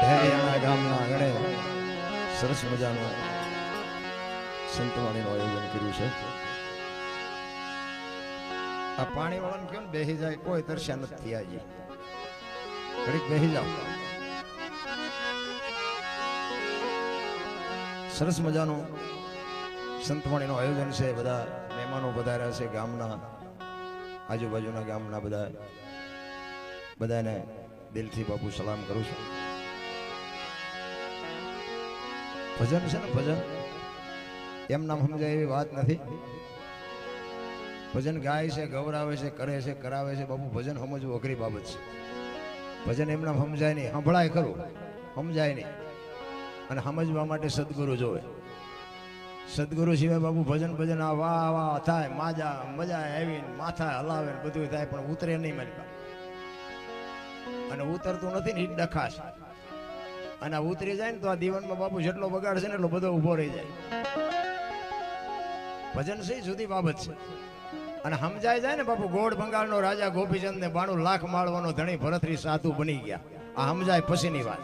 હરિયાણા ગામના આંગણે સરસ મજાનું સંતવાણીનું આયોજન કર્યું છે. આ પાણી વાળાને કયો ને બેસી જાય, કોઈ તરસ્યા નથી થયા હજી. ઘડીક બેસી જાઓ. સરસ મજાનું સંતવાણીનું આયોજન છે. બધા મહેમાનો પધાર્યા છે ગામના, આજુબાજુના ગામના બધાને દિલથી બાપુ સલામ કરું છું. ભજન છે ને, ભજન એમ નામ સમજાય એવી વાત નથી. ભજન ગાય છે, ગૌરાવે છે, કરે છે, કરાવે છે. બાપુ ભજન સમજવું અઘરી બાબત છે. ભજન એમ નામ સમજાય નહીં, સંભળાય ખરું, સમજાય નહીં. અને સમજવા માટે સદગુરુ જોવે. સદગુરુ સિવાય બાપુ ભજન ભજન આ વાહ વાહ થાય, મજા આવી, માથા હલાવે બધું થાય, પણ ઉતરે નહીં મારી પાસે. અને ઉતરતું નથી ને, ડખાશ. અને ઉતરી જાય ને તો આ દીવનમાં બાપુ જેટલો બગાડ છે ને એટલો બધો ઉભો રહી જાય. ભજન છે જુદી બાબત છે. અને સમજાય જાય ને બાપુ, ગોળ બંગાળનો રાજા ગોપીચંદ ને 92 લાખ માળવાનો ધણી ભરતરી સાધુ બની ગયા. આ સમજાય પછીની વાત.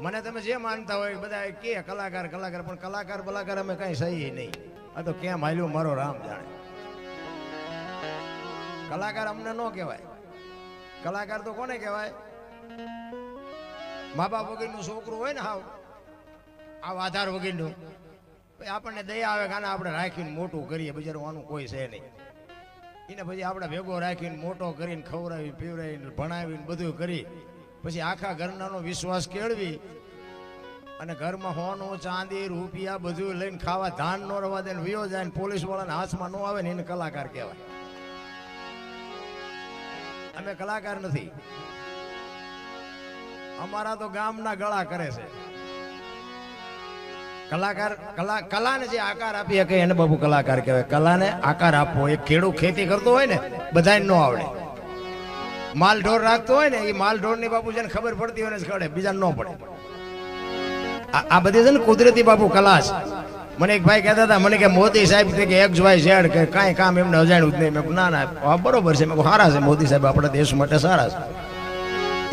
મને તમે જે માનતા હોય બધા કે કલાકાર કલાકાર, પણ કલાકાર બલાકાર અમે કઈ સહી નહીં. આ તો કેમ હાલ્યું મારો રામ જાણે. કલાકાર અમને ન કહેવાય. કલાકાર તો કોને કહેવાય? મા બાપ વગરનું છોકરું હોય ને, હાવ આવ આધાર વગરનું, આપણને દયા આવે કે આપણે રાખીને મોટું કરીએ. બિચારું આનું કોઈ છે નહીં. એને પછી આપણે ભેગો રાખીને મોટો કરીને ખવડાવી પીવડાવીને ભણાવીને બધું કરી પછી આખા ઘરનાનો વિશ્વાસ કેળવી અને ઘરમાં હોનું ચાંદી રૂપિયા બધું લઈને ખાવા ધાન નો રવા દે, વિયો જાય ને પોલીસ વાળાના હાથમાં ન આવે ને એને કલાકાર કહેવાય. અમે કલાકાર નથી. અમારા તો ગામના ગળા કરે છે. કલાકાર કલાને જે આકાર આપી શકે એને બાપુ કલાકાર કહેવાય. કલાને આકાર આપવો. એક ખેડૂત ખેતી કરતો હોય ને, બધાને ન આવડે. માલ ઢોર રાખતો હોય ને, એ માલ ઢોર ની બાપુ જેને ખબર પડતી હોય ને ખડે, બીજાને ન પડે. આ બધી છે ને કુદરતી બાપુ કલા છે. મને એક ભાઈ કહેતા હતા, મને કે મોદી સાહેબ કે XYZ કે કાંઈ કામ એમને અજાણ્યું જ નહીં. મેં ના ના બરોબર છે, મેં સારા છે મોદી સાહેબ, આપણા દેશ માટે સારા છે.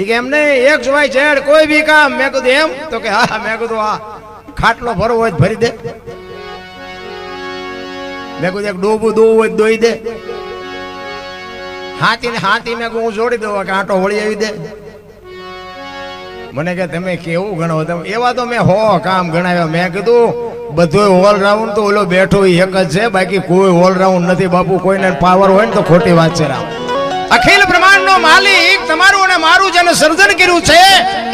એ કે એમને XYZ કોઈ બી કામ. મેં કીધું એમ? તો કે હા. મેં કીધું આ ખાટલો ભરવો હોય ભરી દે. મેં કીધું એક ડોબું દોવું હોય દોઈ દે. હાથી મેં હું જોડી દઉં કે આંટો વળી આવી દે. મને કે તમે કેવું ગણો તમે? એવા તો મેં કામ ગણાવ્યા. મેં કીધું બધું ઓલરાઉન્ડ તો ઓલો બેઠો એક જ છે, બાકી કોઈ ઓલરાઉન્ડ નથી બાપુ. કોઈને પાવર હોય ને તો ખોટી વાત છે. રામ અખિલ બ્રહ્માંડનો માલિક, તમારું અને મારું જેને સર્જન કર્યું છે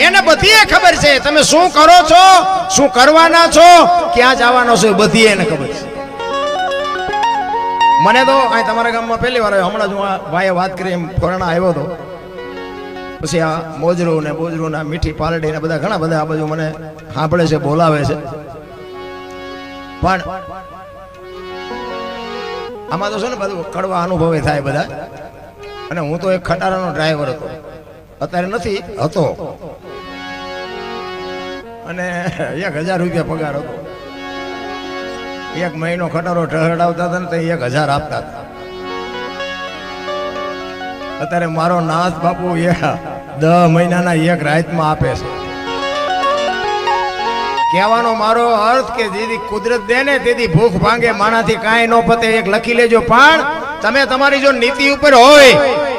એને બધી ખબર છે. તમે શું કરો છો, શું કરવાના છો, ક્યાં જવાનો છો, બધી એને ખબર છે. મને તો અહીં તમારા ગામમાં પહેલી વાર આવ્યો. હમણાં જ હું ભાઈએ વાત કરી એમ ફોરણા આવ્યો હતો. પછી આ મોજરું ને બોજરું ને મીઠી પાલડી ને બધા ઘણા બધા આ બાજુ મને સાંભળે છે, બોલાવે છે. પણ આમાં તો છે ને બધું કડવા અનુભવે થાય બધા. અને હું તો એક ખટારાનો ડ્રાઈવર હતો, અત્યારે નથી, હતો. અને 1000 રૂપિયા પગાર હતો. એક મહિનો ખટારો ઢહડાવતા હતા ને તો 1000 આપતા હતા. અત્યારે મારો નાથ બાપુ 10 મહિનાના એક રાતમાં આપે છે. કહેવાનો મારો અર્થ કે જેથી કુદરત દે ને તેથી ભૂખ ભાંગે, માણાથી કાંઈ ન પતે. એક લખી લેજો. પણ તમે તમારી જો નીતિ ઉપર હોય,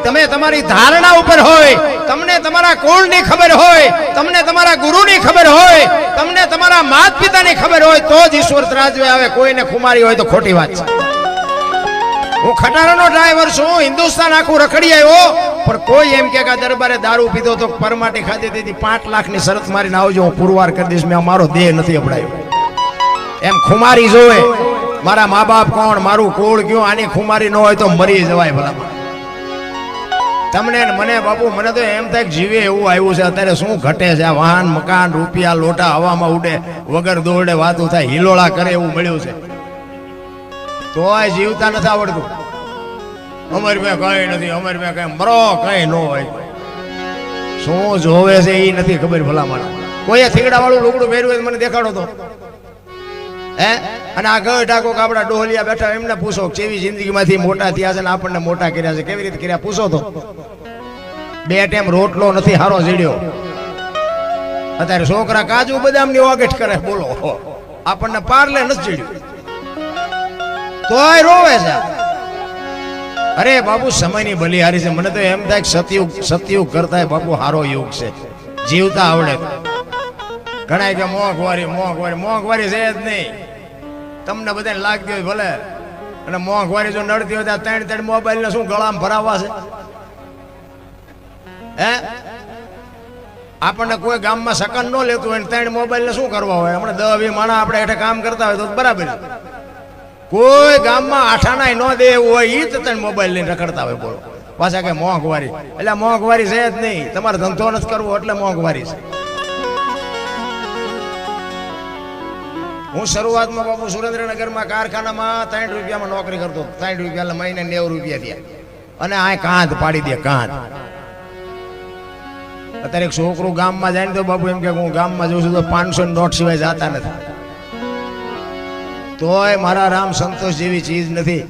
તમે તમારી ધારણા ઉપર હોય, તમને તમારા કુળની ખબર હોય, તમને તમારા ગુરુની ખબર હોય, તમને તમારા માતા પિતાની ખબર હોય, તો જ ઈશ્વર ત્રાજવે આવે. કોઈને ખુમારી હોય તો ખોટી વાત છે. હું ખટારાનો ડ્રાઈવર છું, હિન્દુસ્તાન આખું રખડી આવ્યો, પણ કોઈ એમ કે દરબારે દારૂ પીધો તો પરમાટી ખાધી તેથી 5 લાખની શરત મારીને આવજો, હું પુરવાર કરી દઈશ. મેં મારો દેહ નથી અપડાયો. એમ ખુમારી જોવે. મારા મા બાપ કોણ, મારું કુળ કયું, આની ખુમારી ન હોય તો મરી જવાય. ભલા તમને મને બાપુ, મને તો એમ થાય જીવે એવું આવ્યું છે. અત્યારે શું ઘટે છે? આ વાહન મકાન રૂપિયા લોટા હવામાં ઉડે, વગર દોડે વાતું થાય, હિલોળા કરે એવું મળ્યું છે. તો જીવતા નથી આવડતું. અમારી પાસે કઈ નથી, અમારી પાસે કઈ મરો કઈ ન હોય. શું જોવે છે એ નથી ખબર. ભલા મને કોઈ થીગડા વાળું લુગડું પહેર્યું હોય મને દેખાડો તો. અને આ ગઢ ઠાકોર આપણા ડોહલિયા બેઠા એમને પૂછો કેવી જિંદગીમાંથી મોટા થયા છે ને આપણને મોટા કર્યા છે, કેવી રીતે કર્યા પૂછો તો. 2 ટાઈમ રોટલો નથી હારો જીડ્યો. અત્યારે છોકરા કાજુ બદામની વાગેઠ કરે, બોલો આપણને પાર્લે નથી જીડ્યું તોય રોવે છે. અરે બાપુ સમયની બલિહારી છે. મને તો એમ થાય સતયુગ કરતા બાપુ હારો યુગ છે, જીવતા આવડે. ઘણા કે મોંઘવારી છે જ નહીં. તમને બધાને લાગતી હોય ભલે, અને મોંઘવારી જો નડતી હોય તો 3 મોબાઈલ ને શું ગળામાં ભરાવા છે? હે, આપણને કોઈ ગામમાં સકન ન લેતું હોય 3 મોબાઈલ ને શું કરવા હોય? હમણાં 10-20 માણસ આપણે હેઠે કામ કરતા હોય તો બરાબર. કોઈ ગામમાં આઠાના ન દે એવું હોય ઈ 3 મોબાઈલ લઈને રખડતા હોય. બોલો પાછા કે મોંઘવારી. એટલે મોંઘવારી છે જ નહીં, તમારે ધંધો નથી કરવો એટલે મોંઘવારી છે. હું શરૂઆતમાં બાપુ સુરેન્દ્રનગરમાં કારખાનામાં 3 રૂપિયામાં નોકરી કરતો. 3 રૂપિયા મહિને 90 રૂપિયા થયા. અને આ કાંધ પાડી દે, કાંધ. અત્યારે એક છોકરું ગામમાં જાય ને તો બાપુ એમ કે હું ગામમાં જઉં છું તો 500 નોટ સિવાય જતા નથી. તોય મારા રામ સંતોષ જેવી ચીજ નથી.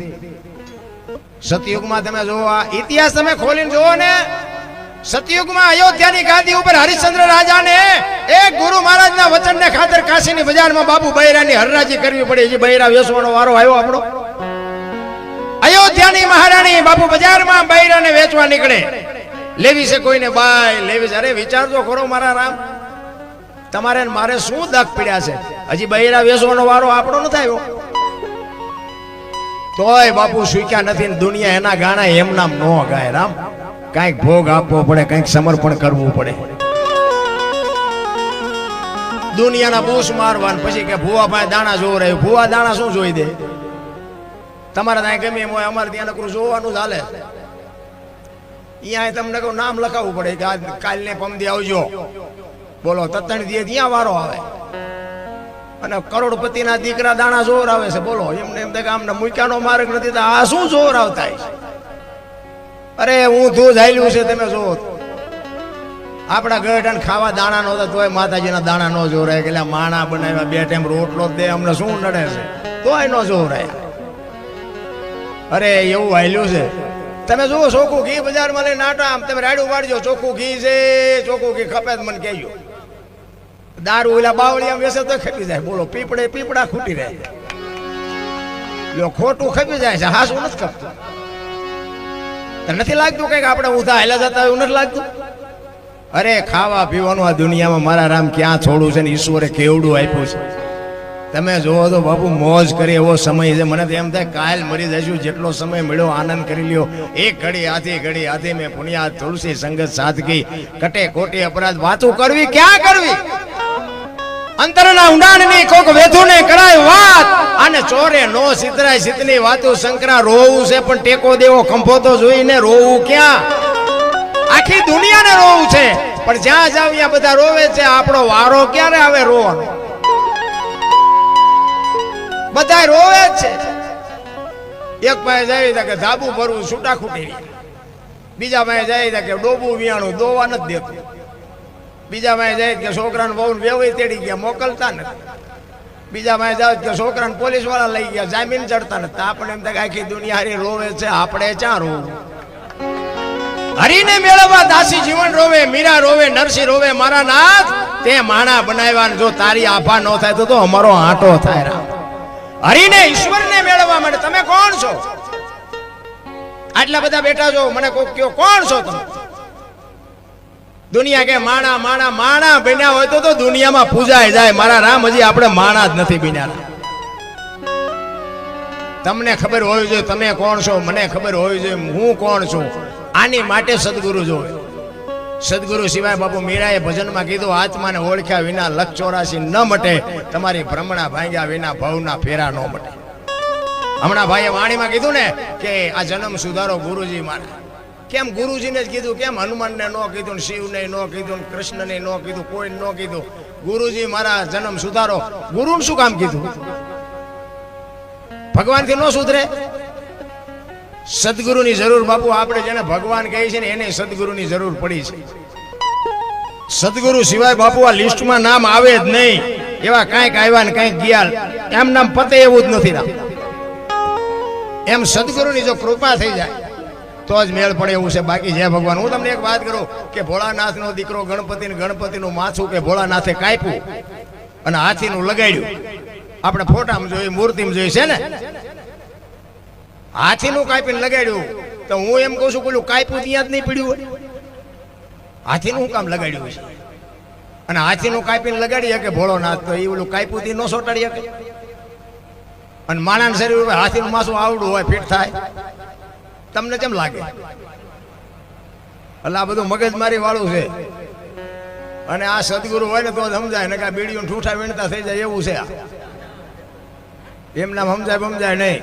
સતયુગમાં તમે જોવો, આ ઇતિહાસ તમે ખોલીને જોવો ને, સતયુગમાં અયોધ્યાની ગાદી ઉપર હરિશ્ચંદ્ર રાજાને એક ગુરુ મહારાજના વચનને ખાતર કાશીની બજારમાં બાપુ બૈરાની હરરાજી કરવી પડી. હજી બૈરા વેચવાનો વારો આવ્યો આપણો. અયોધ્યાની મહારાણી બાપુ બજારમાં બૈરાને વેચવા નીકળે. લેવી છે કોઈને બાય લેવી છે. અરે વિચારજો ખરો મારા રામ, તમારે મારે શું દક પડ્યા છે? હજી બૈરા વેચવાનો વારો આપણો ન થાય. તોય બાપુ સ્વીક્યા નથી. દુનિયા એના ગાણા એમ નામ ન ગાય રામ. કઈક ભોગ આપવો પડે, કઈક સમર્પણ કરવું પડે. દુનિયાના બૂસ મારવાન પછી કે ભૂવા પાસે દાણા જોવ રહ્યું. ભૂવા દાણા શું જોઈ દે? તમારે ત્યાં ગમે એમ હોય, અમારે ત્યાં નકરું જોવાનું ચાલે. અહીંયા તમને કહું નામ લખાવવું પડે કે આજ કાલને પમદી આવજો. બોલો તત્ણ દીએ ત્યાં વારો આવે. અને કરોડપતિના દીકરા દાણા જોર આવે છે. બોલો એમને એમ કે આમને મૂક્યાનો માર્ગ નથી તો આ શું જોર આવતા? અરે હું તું જાયલું છે તમે જો. આપણા ગઢ ખાવા દાણા નો તોય માતાજીના દાણા નો જોરાય કે માણા બનાવ્યા 2 ટાઈમ રોટલો દે, અમને શું નડે છે? તોય નો જોરાય. અરે એવું હાલ્યું છે. તમે જુઓ ચોખ્ખું ઘી બજારમાં લઈને નાટા આમ તમે રાડું વાળજો, ચોખ્ખું ઘી છે, ચોખ્ખું ઘી ખપે મને કહેજો. દારૂ ઓલા બાવળી આમ વેસે તો ખપી જાય. બોલો પીપડા ખૂટી રહે. લો ખોટું ખપી જાય છે, હાસું નથી ખપતું. નથી લાગતું કઈક આપણે ઊંધા હાલ્યા જતા એવું નથી લાગતું? અરે ખાવા પીવાનું આ દુનિયામાં મારા રામ ક્યાં થોડું છે ને ઈશ્વરે કેવડું આપ્યું છે. તમે જોવો તો બાપુ મોજ કરી એવો સમય છે. મને તો એમ થાય કાલ મરી જઈશું. જેટલો સમય મળ્યો આનંદ કરી લ્યો. એક ઘડી આથી મેં પુણ્યા તુલસી સંગત સાદગી કટે કોટી અપરાધ વાતું કરવી ક્યાં કરવી? અંતરના ઊંડાણની કોક વેધુને કરાય વાત, અને ચોરે નો સિતરાય સિતની વાતો. શંકરા રોવું છે પણ ટેકો દેવો ખંભો તો જોઈને રોવું ક્યાં? આખી દુનિયાને રોવું છે પણ જ્યાં જાવ ત્યાં બધા રોવે છે. આપણો વારો ક્યારે આવે રોવાનો? બધા રોવે જ છે. એક પાસે જાય કે ધાબુ ભરવું છૂટા ખૂટી, બીજા પાસે જાય કે ડોબું વિયાણું દોવા નથી દેતું, બીજા પાસે જાય કે છોકરાને બહુ વેવાઈ તેડી ગયા મોકલતા નથી, બીજા પાસે જાય કે છોકરાને પોલીસ વાળા લઈ ગયા જામીન ચડતા નથી. આપણે એમ થાય આખી દુનિયા હારી રોવે છે, આપણે ક્યાં રોવું? હરીને મેળવવા દાસી જીવન રોવે, મીરા રોવે, નરસિંહ રોવે. મારા નાથ તે માણા બનાવ્યા, જો તારી આભા ન થાય તો અમારો આંટો થાય. રામ હરીને ઈશ્વરને મેળવવા માટે તમે કોણ છો? આટલા બધા બેઠા છો, મને કોક કયો કોણ છો તમે? દુનિયા કે માણા માણા માણા બન્યા હોય તો દુનિયામાં પૂજાય જાય. મારા રામ હજી આપણે માણા જ નથી બન્યા. તમને ખબર હોવી જોઈએ તમે કોણ છો, મને ખબર હોવી જોઈએ હું કોણ છું. આની માટે સદગુરુ જોવે. સદગુરુ સિવાય બાપુ મીરાએ ભજનમાં કીધું, આત્માને ઓળખ્યા વિના લખ 84 ન મટે, તમારી ભ્રમણા ભાંગ્યા વિના ભવના ફેરા ન મટે. હમણાં ભાઈએ વાણીમાં કીધું ને કે આ જન્મ સુધારો ગુરુજી મારા. કેમ ગુરુજીને જ કીધું? કેમ હનુમાનને ન કીધું, શિવને ન કીધું, કૃષ્ણને ન કીધું, કોઈ ન કીધું? ગુરુજી મારા જન્મ સુધારો. ગુરુને શું કામ કીધું? ભગવાનથી ન સુધરે? સદગુરુની જરૂર બાપુ. આપણે જેને ભગવાન કહે છે ને એને સદગુરુની જરૂર પડી છે. સદગુરુ સિવાય બાપુ આ લિસ્ટમાં નામ આવે જ નહીં. એવા કાંઈક આવ્યા ને કાંઈક ગયા, એમ નામ પતે એવું જ નથી. એમ સદગુરુની જો કૃપા થઈ જાય તો જ મેળ પડે એવું છે. બાકી જય ભગવાન. હું તમને એક વાત કરું કે ભોળાનાથનો દીકરો ગણપતિનું માથું કે ભોળાનાથે કાપ્યું અને હાથીનું લગાડ્યું. આપણે ફોટામાં જોઈ, મૂર્તિમાં જોઈ છે ને, હાથીનું કાપીને લગાડ્યું. તો હું એમ કહું છું પેલું કાપ્યું ત્યાં જ નહીં પડ્યું હોય, હાથીનું કામ લગાડ્યું છે. અને હાથીનું કાપીને લગાડી શકે ભોળોનાથ, તો એ ઓલું કાપ્યું થી ન સોટાડી શકે. અને માણાના શરીર ઉપર હાથીનું માથું આવડું હોય, ફિટ થાય. તમને કેમ લાગે? એટલે આ બધું મગજમારી વાળું છે. અને આ સદગુરુ હોય ને તો સમજાય ને કે આ બીડીઓ ઠૂઠા વીણતા થઈ જાય એવું છે. એમના સમજાય નહીં.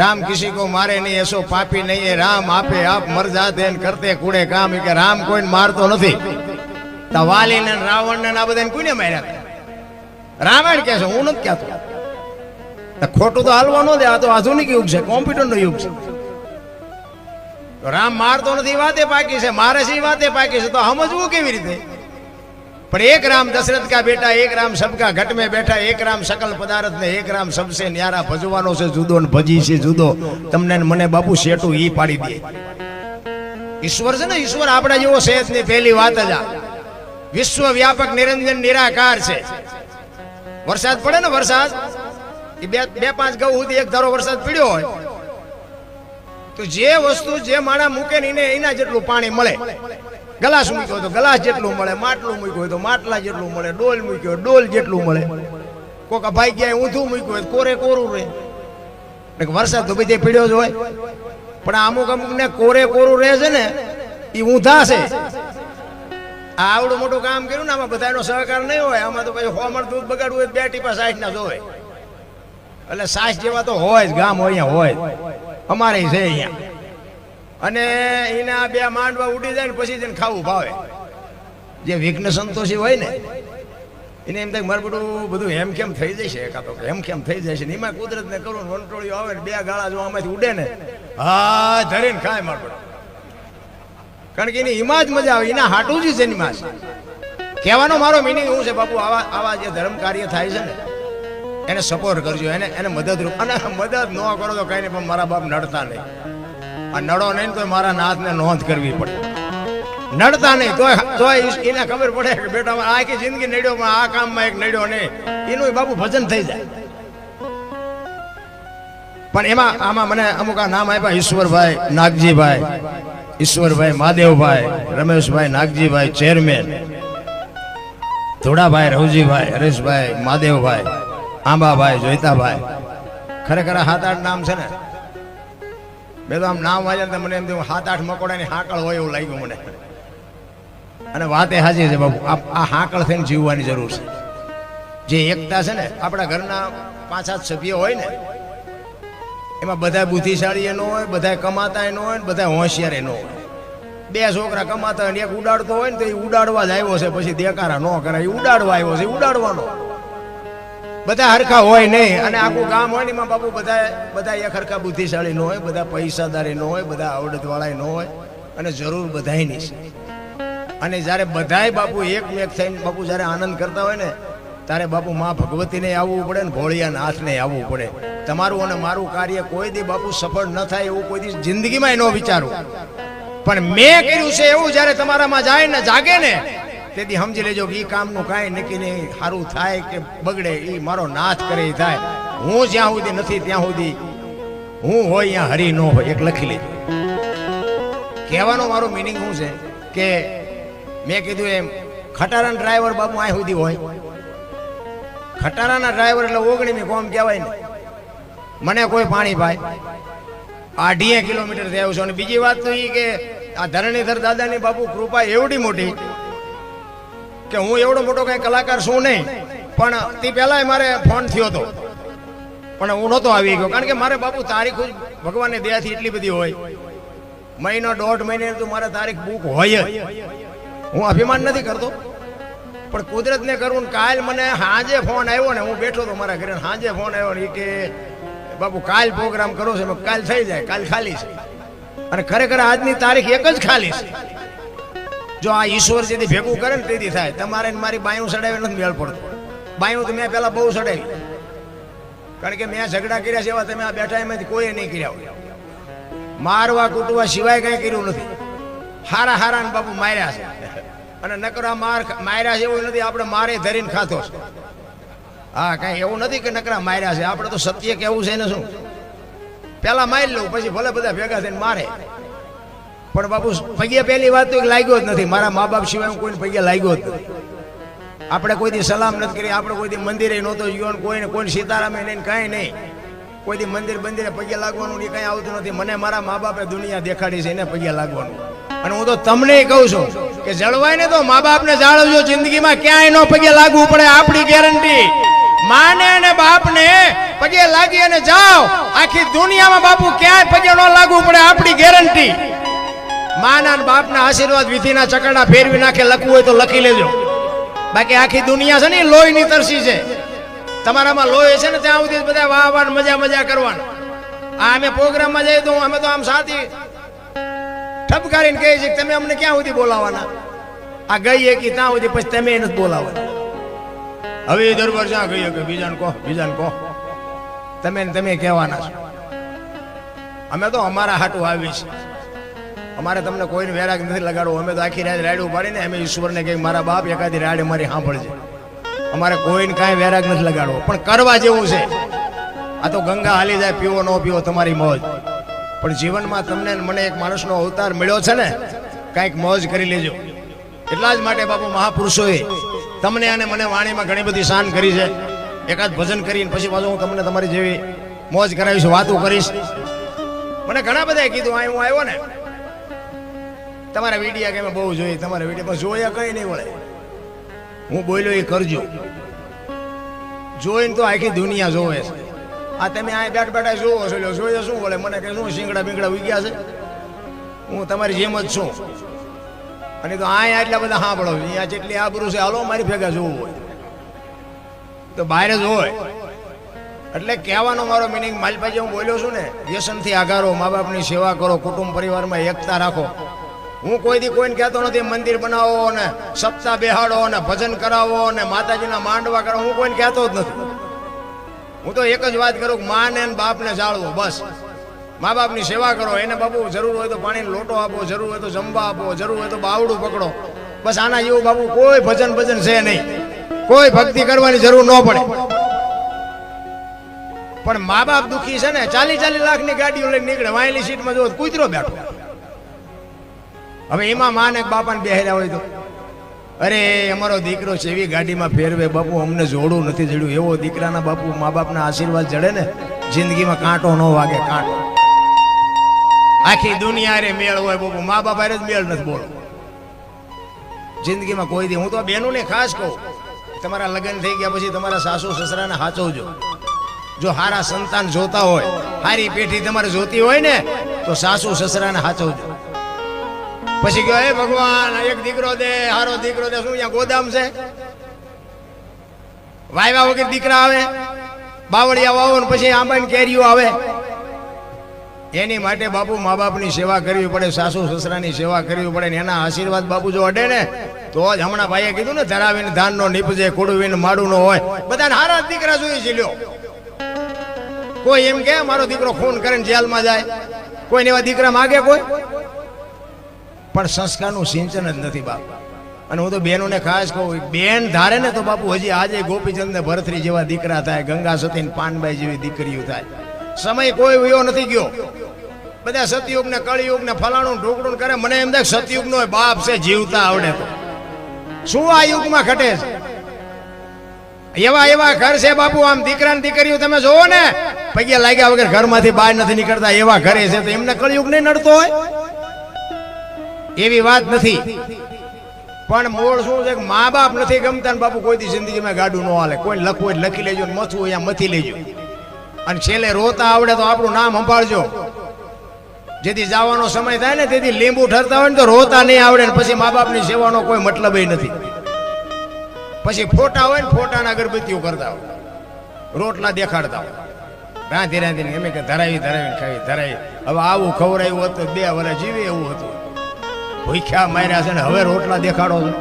राम किसी को मारे नहीं ऐसो पापी नहीं है, राम आपे आप मर जाते हैं करते कूड़े काम. के राम कोई मारतो नहीं. तो वाली ने रावण ने आ बधाने कोने मार्या? रामायण કહે છે, હું નથી કહેતો. ખોટું તો હાલવા ન દે. આ તો આધુનિક યુગ છે, કોમ્પ્યુટરનો યુગ છે. રામ મારતો નથી વાતે પાકી છે, મારે છે વાતે પાકી છે. તો સમજવું કેવી રીતે? पर एक राम दशरथ का बेटा, एक राम सबका घट में बैठा, एक राम सकल पदार्थ ने, एक राम सबसे न्यारा भजवानो से जुदो ने भजी से जुदो. तमने मने बापू सेटू ई पाड़ी दे. ईश्वर से ने, ईश्वर आपड़ा जेवो सेज ने पहली बात ज आ. विश्व व्यापक निरंजन निराकार छे. वरसाद पड़े ने, वरसाद ई बे पांच गौ सुधी एक धारो वरसाद पड्यो होय तो जे वस्तु जे माणा मूके ने एना जेटલું પાણી મળે. गलास मूक्यो तो गलास जेटલું મળે, માટલું મૂક્યો તો માટલા જેટલું મળે, ડોલ મૂક્યો ડોલ જેટલું મળે. કોક ભાઈ ગયા ઊંધું મૂક્યો તો કોરે કોરું રહે. વરસાદ તો બધે પીડ્યો જ હોય, પણ અમુક ને કોરે કોરું રહે છે ને, એ ઊંધા છે. આવડું મોટું કામ કર્યું ને, આમાં બધાનો સહકાર નહીં હોય. આમાં તો પછી હોમણ દૂધ બગાડવું હોય 2 ટીપા 60 ના જોવે. એટલે 60 જેવા તો હોય જ, ગામ હોય અહીંયા હોય, અમારે છે અહીંયા. અને એના 2 માંડવા ઉડી જાય ને પછી જઈને ખાવું ભાવે. જે વિઘ્ન સંતોષી હોય ને એને એમ થાય મારું બધું એમ કેમ થઈ જશે, કાં તો એમ કેમ થઈ જશે. ને એમાં કુદરતને કરું વંટોળીઓ આવે ને 2 ગાળા જો આમાંથી ઉડે ને, હા ધરીને ખાય મારું. કારણ કે એની હિમાજ મજા આવે, એના હાટું જ છે એની માં. કહેવાનો મારો મિનિંગ શું છે બાપુ, આવા જે ધર્મ કાર્ય થાય છે ને એને સપોર્ટ કરજો, એને મદદરૂપ. અને મદદ ન કરો તો કઈ નહીં, પણ મારા બાપ નડતા નહીં. આ નડો નહીં તો મારા નાથને નોંધ કરવી પડે. નડતા નહીં તો એને ખબર પડે કે બેટા આખી જિંદગી નડ્યો, પણ આ કામમાં એક નડ્યો નહીં, એનું બાપુ ભજન થઈ જાય. પણ એમાં આમાં મને અમુક આ નામ આપ્યા: ઈશ્વરભાઈ નાગજીભાઈ, ઈશ્વરભાઈ મહાદેવભાઈ, રમેશભાઈ નાગજીભાઈ ચેરમેન, ધોડાભાઈ રવજીભાઈ, હરેશભાઈ મહાદેવભાઈ, આંબાભાઈ જોઈતાભાઈ. ખરેખર 7-8 નામ છે ને. બે તો આમ નામ વાંચ્યા મને એમ થયું 7-8 મકોડાની હાકળ હોય એવું લાગ્યું મને. અને વાતે સાચી છે બાપુ, આ હાકળ થઈને જીવવાની જરૂર છે. જે એકતા છે ને, આપણા ઘરના 5-7 સભ્યો હોય ને, એમાં બધા બુદ્ધિશાળી ન હોય, બધા કમાતા ન હોય, બધા હોશિયાર ન હોય. 2 છોકરા કમાતા હોય ને એક ઉડાડતો હોય ને, તો એ ઉડાડવા જ આવ્યો છે, પછી દેકારા ન કરે. એ ઉડાડવા આવ્યો છે, ઉડાડવાનો. બધા હરખા હોય નહીં. અને આખું ગામ હોય ને એમાં બાપુ બધા એક હરખા બુદ્ધિશાળી ન હોય, બધા પૈસાદારી ન હોય, બધા આવડતવાળા ન હોય. અને જરૂર બધાયની છે. અને જ્યારે બધાય બાપુ એકમેક થઈને બાપુ જ્યારે આનંદ કરતા હોય ને, ત્યારે બાપુ માં ભગવતીને આવવું પડે ને ભોળિયા નાથને આવવું પડે. તમારું અને મારું કાર્ય કોઈ દી બાપુ સફળ ન થાય એવું કોઈ દી જિંદગીમાં ન વિચારું. પણ મેં કર્યું છે એવું જ્યારે તમારામાં જાય ને, જાગે ને, તેથી સમજી લેજો કે એ કામનું કાંઈ નક્કી નહીં. સારું થાય કે બગડે એ મારો નાથ કરે એ થાય. હું જ્યાં સુધી નથી ત્યાં સુધી હું હોય ત્યાં હરી ન હોય, એક લખી લેજો. કહેવાનો મારો મિનિંગ શું છે કે મેં કીધું એમ ખટારાના ડ્રાઈવર બાપુ અહીં સુધી હોય. ખટારાના ડ્રાઈવર એટલે 19મી કોમ કહેવાય ને. મને કોઈ પાણી પાય 2.5 કિલોમીટર થયું છે. અને બીજી વાત તો એ કે આ ધરણીધર દાદાની બાપુ કૃપા એવડી મોટી કે હું એવડો મોટો કઈ કલાકાર છું નહીં, પણ તે પહેલા મારે ફોન થયો હતો, પણ હું નહોતો આવી ગયો. કારણ કે મારે બાપુ તારીખ ભગવાનની દયાથી એટલી બધી હોય, 1.5 મહિને તો મારે તારીખ બુક હોય જ. હું અભિમાન નથી કરતો, પણ કુદરતને કરું. કાલ મને સાંજે ફોન આવ્યો ને, હું બેઠો તો મારા ઘરે, સાંજે ફોન આવ્યો ને કે બાપુ કાલ પ્રોગ્રામ કરો છો. કાલ થઈ જાય, કાલ ખાલી છે. અને ખરેખર આજની તારીખ એક જ ખાલી છે. જો આ ઈશ્વર જેથી ભેગું કરે ને તેથી થાય. તમારે મારી બાયું ચડાવી નથી મેળ પડતો. બાયું તો મેં પેલા બહુ ચડાવી, કારણ કે મેં ઝઘડા કર્યા છે એવા તમે આ બેઠા એમાંથી કોઈ નહીં કર્યા હોય. મારવા કૂટવા સિવાય કઈ કર્યું નથી. હારા હારા બાપુ માર્યા છે, અને નકરા માર્યા છે એવું નથી. આપણે મારે ધરીને ખાતો છે. હા, કઈ એવું નથી કે નકરા માર્યા છે. આપણે તો સત્ય કેવું છે ને શું, પેલા મારી લઉં પછી ભલે બધા ભેગા થઈને મારે. પણ બાપુ પગે પહેલી વાત તો લાગ્યો જ નથી. મારા મા બાપ સિવાય કોઈને પગે લાગ્યો જ નથી. આપણે કોઈ દી સલામ નથી કરી, આપણે કોઈ દી મંદિરે નહોતો ગયો, કોઈને સીતારામે નહીં, કાંઈ નહીં. કોઈ દી મંદિરે પગે લાગવાનું એ કંઈ આવતું નથી. મને મારા મા બાપે દુનિયા દેખાડી છે, એને પગે લાગવાનું. અને હું તો તમને કહું છું કે જળવાય ને તો મા બાપને જાળવજો. જિંદગીમાં ક્યાંય નો પગે લાગવું પડે, આપણી ગેરંટી. માને અને બાપને પગે લાગી અને જાઓ, આખી દુનિયામાં બાપુ ક્યાંય પગે ન લાગવું પડે, આપણી ગેરંટી. માના અને બાપના આશીર્વાદ વિધિના ચકડા ફેરવી નાખે. લખવું હોય તો લખી લેજો. બાકી આખી દુનિયા છે ને લોહીની તરસી છે. તમારામાં લોહી છે ને ત્યાં સુધી બધા વાહ વાહ મજા કરવાના. આ અમે પ્રોગ્રામમાં જઈએ તો અમે તો આમ સાથી ઠપકારીને કહે છે તમે અમને ક્યાં સુધી બોલાવાના. આ ગઈ કે ત્યાં સુધી પછી તમે નથી બોલાવવાના. હવે દરબાર જ્યાં ગઈ કે બીજાને કહો તમે કહેવાના છો. અમે તો અમારા હાટું આવી છે. અમારે તમને કોઈને વેરાગ નથી લગાડવું. અમે તો આખી રાત રાડું પાડીને અમે ઈશ્વરને કહી મારા બાપ એકાદી રાડે મારી સાંભળજે. અમારે કોઈને કાંઈ વેરાગ નથી લગાડવો, પણ કરવા જેવું છે. આ તો ગંગા હાલી જાય, પીવો ન પીવો તમારી મોજ. પણ જીવનમાં તમને મને એક માણસનો અવતાર મળ્યો છે ને, કાંઈક મોજ કરી લેજો. એટલા જ માટે બાપુ મહાપુરુષોએ તમને અને મને વાણીમાં ઘણી બધી શાન કરી છે. એકાદ ભજન કરીને પછી પાછું હું તમને તમારી જેવી મોજ કરાવીશ, વાતો કરીશ. મને ઘણા બધાએ કીધું આ હું આવ્યો ને તમારા વિડીયા કે મેં બહુ જોઈ, તમારા વિડીયો જોયા કંઈ નહીં વળે. હું બોલ્યો એ કરજો. જોઈને તો આખી દુનિયા જોવે છે. આ તમે આ બેઠા જોવો છો, જોઈએ શું બોલે મને કે શું શીંગડા બીંગડા ઉગ્યા છે. હું તમારી જેમ જ છું. અને તો આ એટલા બધા સાંભળો, અહીંયા જેટલી આબરૂ છે હાલો મારી ભેગા જોવું હોય તો બહાર જ હોય. એટલે કહેવાનો મારો મિનિંગ માલપાજી હું બોલ્યો છું ને, વ્યસનથી આગારો, મા બાપની સેવા કરો, કુટુંબ પરિવારમાં એકતા રાખો. હું કોઈ દી કોઈને કહેતો નથી મંદિર બનાવો ને સપ્તાહ બેહાડો ને ભજન કરાવો ને માતાજીના માંડવા કરો. હું કોઈને કહેતો જ નથી. હું તો એક જ વાત કરું કે માને ને બાપને જાળવો. બસ મા બાપની સેવા કરો. એને બાપુ જરૂર હોય તો પાણીનો લોટો આપો, જરૂર હોય તો જમવા આપો, જરૂર હોય તો બાવડું પકડો. બસ આના જેવું બાપુ કોઈ ભજન છે નહીં. કોઈ ભક્તિ કરવાની જરૂર ન પડે. પણ મા બાપ દુખી છે ને, 40 લાખની ગાડીઓ લઈને નીકળે, વાયલી સીટમાં જો કૂતરો બેઠો. હવે એમાં માને બાપાને બેહેર્યા હોય તો અરે અમારો દીકરો છે એવી ગાડીમાં ફેરવે. બાપુ અમને જોડું નથી જડ્યું. એવો દીકરાના બાપુ મા બાપના આશીર્વાદ જડે ને, જિંદગીમાં કાંટો ન વાગે. કાંટો આખી દુનિયા રે મેળ હોય બાપુ, મા બાપ હારે જ મેળ નથી. બોલો જિંદગીમાં કોઈ દી. હું તો બહેનોને ખાસ કહું, તમારા લગ્ન થઈ ગયા પછી તમારા સાસુ સસરાને સાચવજો. જો હારા સંતાન જોતા હોય, હારી પેઢી તમારે જોતી હોય ને, તો સાસુ સસરાને સાચવજો. પછી કહો હે ભગવાન એક દીકરો દે, હારો દીકરો દે. શું અહીંયા ગોદામ છે? વાયવા વગર દીકરા આવે, બાવળિયા વાવો ને પછી આંબાની કેરીઓ આવે. એની માટે બાપુ મા બાપની સેવા કરવી પડે, સાસુ સસરાની સેવા કરવી પડે. ને એના આશીર્વાદ બાપુ જો અડે ને તો જ. હમણાં ભાઈએ કીધું ને ધરાવીને ધાન નો નીપજે, કુડવીને માડું નો હોય. બધાને હારા દીકરા જોઈ છે. લ્યો કોઈ એમ કે મારો દીકરો ખૂન કરીને જેલમાં જાય? કોઈને એવા દીકરા માગે કોઈ? પણ સંસ્કારનું સિંચન જ નથી બાપ. અને હું તો બહેનોને ખાસ કહું, બેન ધારે ને તો બાપુ હજી આજે ગોપીચંદ ને ભરતરી જેવા દીકરા થાય, ગંગા સતી ને પાનબાઈ જેવી દીકરીઓ થાય. સમય કોઈ વયો નથી ગયો. બધા સતયુગ ને કળિયુગ ને ફલાણું ઢોકળું કરે. મને એમ થાય સતયુગ નો બાપ છે, જીવતા આવડે તો શું આ યુગમાં ઘટે છે. એવા ઘર છે બાપુ, આમ દીકરા ને દીકરીઓ તમે જોવો ને પગે લાગ્યા વગર ઘરમાંથી બહાર નથી નીકળતા. એવા ઘરે છે તો એમને કળિયુગ નહીં નડતો હોય? એવી વાત નથી. પણ મૂળ શું છે કે મા બાપ નથી ગમતા ને બાપુ કોઈ દી જિંદગીમાં ગાડું ન હાલે. કોઈ લખવું હોય લખી લેજો, મથવું હોય મથી લેજો. અને છેલ્લે રોતા આવડે તો આપણું નામ સંભાળજો. જેથી જવાનો સમય થાય ને તેથી લીંબુ ઠરતા હોય ને તો રોતા નહીં આવડે. ને પછી મા બાપની સેવાનો કોઈ મતલબ નથી. પછી ફોટા હોય ને ફોટાના અગરબત્તીઓ કરતા હોય, રોટલા દેખાડતા હોય, રાંધીને એમ કે ધરાવીને ખાવી ધરાવી. હવે આવું ખવડાયું હતું 2 વર્ષ જીવે એવું હતું. ભૂખ્યા માર્યા છે ને હવે રોટલા દેખાડો છો.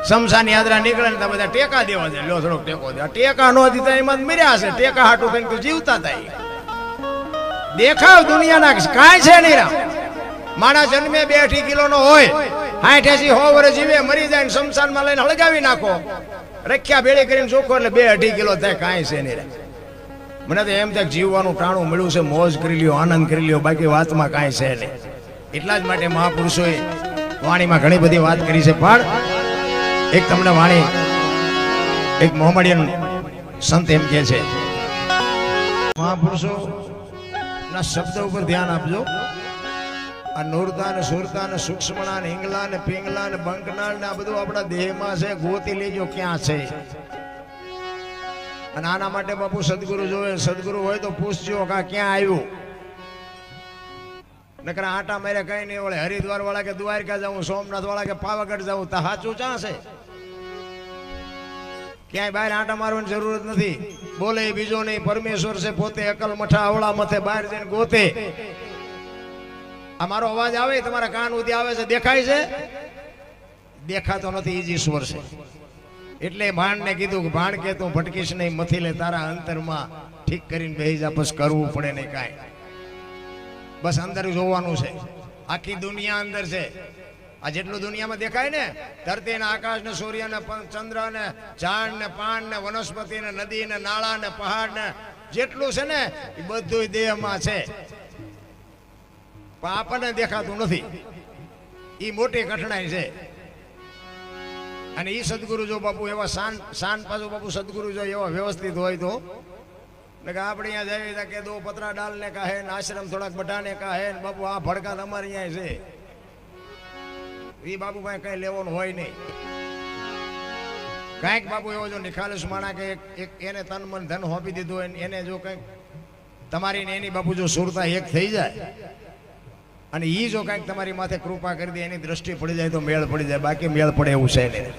શમશાન યાત્રા નીકળે ને બધા ટેકા દેવા છે. લો થોડોક ટેકો દે. ટેકા નો દીધા એમાં મર્યા છે. ટેકા હાટું થઈને તો જીવતા હતા. દેખાવ દુનિયાના કાંઈ છે નહીં રામ. માણસ જન્મે 2-2 કિલોનો હોય, 60-80 વર્ષ જીવે, મરી જાય ને શમશાનમાં લઈને હળગાવી નાખો, રખ્યા ભેળી કરીને ચોખ્ખો એટલે 2-2.5 કિલો થાય, કાંઈ છે નહીં રામ. મને તો એમ થાય જીવવાનું ટાણું મળ્યું છે, મોજ કરી લ્યો, આનંદ કરી લ્યો, બાકી વાતમાં કાંઈ છે નહીં. એટલા જ માટે મહાપુરુષોએ વાણીમાં ઘણી બધી વાત કરી છે. પણ એક તમને વાણી એક મોહમ્મડિયન સંત એમ કહે છે, મહાપુરુષો ના શબ્દ ઉપર ધ્યાન આપજો. આ નૂરતા ને સુરતા ને સૂક્ષ્મણા ને હિંગલા ને પિંગલા ને બંકનાળ ને આ બધું આપણા દેહમાં છે, ગોતી લેજો ક્યાં છે. અને આના માટે બાપુ સદગુરુ જોવે, સદગુરુ હોય તો પૂછજો કે ક્યાં આવ્યું. નકર આટા મારે કઈ નહીં વળે. હરિદ્વાર વાળા કે દ્વારકા જાઉં, સોમનાથ વાળા કે પાવાગઢ જાઉં, તો સાચું ક્યાં છે? ક્યાંય બહાર આટા મારવાની જરૂરત નથી. બોલે બીજો નહીં, પરમેશ્વર છે પોતે, અકલ મઠા અવળા મથે, બહાર જઈને ગોતે. આ મારો અવાજ આવે તમારા કાન સુધી આવે છે, દેખાય છે? દેખાતો નથી, ઈ જ ઈશ્વર છે. એટલે ભાણને કીધું કે ભાણ કે તું ભટકીશ નહીં, મથી લે તારા અંતરમાં ઠીક કરીને બેહી જા, બસ કરવું પડે નહીં કાંઈ. બસ અંદર જોવાનું છે. આખી દુનિયા અંદર છે. આ જેટલું દુનિયામાં દેખાય ને, ધરતી ને આકાશ ને સૂર્ય ને ચંદ્ર ને ઝાડ ને પાન ને વનસ્પતિ ને નદી ને નાળા ને પહાડ ને જેટલું છે ને એ બધું દેહમાં છે, પણ આપણને દેખાતું નથી. એ મોટી કઠણાઈ છે. અને ઈ સદગુરુ જો બાપુ એવા શાન પાછું બાપુ સદગુરુ જો એવા વ્યવસ્થિત હોય તો આપણે અહીંયા જાય કે દો પતરા ડાલ ને કહે ને આશ્રમ થોડાક બટાને કહે ને બાપુ આ ભડકા તમારે અહીંયા છે, એ બાપુ ભાઈ કઈ લેવાનું હોય નહીં. કઈક બાપુ એવો જો નિખાલસ માણા કે એક એને તન મન ધન હોપી દીધું હોય, એને જો કઈક તમારી ને એની બાપુ જો સુરતા એક થઈ જાય અને ઈ જો કઈક તમારી માથે કૃપા કરી દે, એની દ્રષ્ટિ પડી જાય તો મેળ પડી જાય, બાકી મેળ પડે એવું છે નહીં.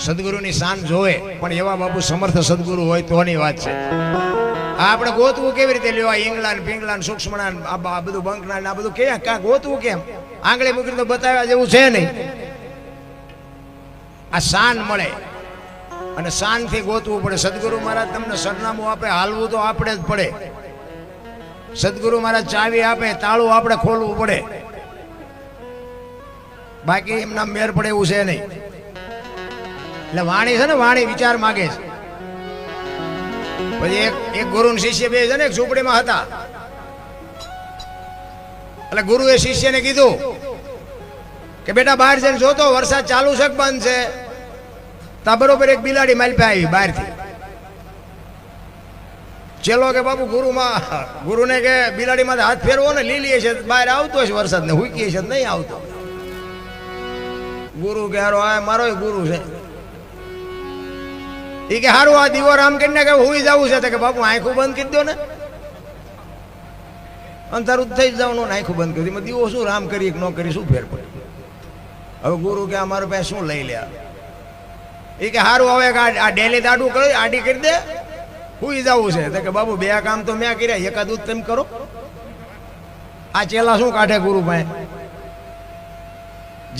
સદગુરુની શાન જોવે, પણ એવા બાપુ સમર્થ સદગુરુ હોય તોની વાત છે. આ આપણે ગોતવું કેવી રીતે લેવા? ઇંગલાન પિંગલાન સૂક્ષ્મણા આ બધું બંકના આ બધું ક્યાં ક્યાં ગોતવું કેમ? આંગળી મૂકીને તો બતાવ્યા જેવું છે નહીં. આ શાન મળે અને શાનથી ગોતવું પડે. સદગુરુ મહારાજ તમને સરનામું આપે, હાલવું તો આપણે જ પડે. સદગુરુ મહારાજ ચાવી આપે, તાળું આપણે ખોલવું પડે, બાકી એમના મેર પડે એવું છે નહીં. એટલે વાણી છે ને, વાણી વિચાર માગે છે. પછી એક ગુરુ ને શિષ્ય બે છે ને એક ઝૂંપડીમાં હતા. એટલે ગુરુએ શિષ્યને કીધું કે બેટા બહાર જઈને જોતો વરસાદ ચાલુ છે કે બંધ છે. તા બરોબર એક બિલાડી મારી પાસે આવી બહારથી. ચેલો કે બાપુ ગુરુને કે બિલાડી માંથી હાથ ફેરવો ને, લીલી છે બહાર આવતો છે વરસાદ ને, હુકી છે નહીં આવતો. ગુરુ કે હારો આ મારો ગુરુ છે. એ કે હારું આ દીવો રામ કરીને કે હુઈ જવું છે. કે બાપુ આંખું બંધ કરી દો ને, અંધારું થઈ જવાનું, આંખું બંધ કરી દીવો શું રામ કરી ન કરી શું ફેર પડે? હવે ગુરુ કે અમારો પાસે શું લઈ લે? એ કે હારું હવે આ ડેલી દાડું કરી આડી કરી દે, હુઈ જવું છે. કે બાપુ બે કામ તો મેં કર્યા, એકાદું તેમ કરો. આ ચેલા શું કાઢે ગુરુ પાસે?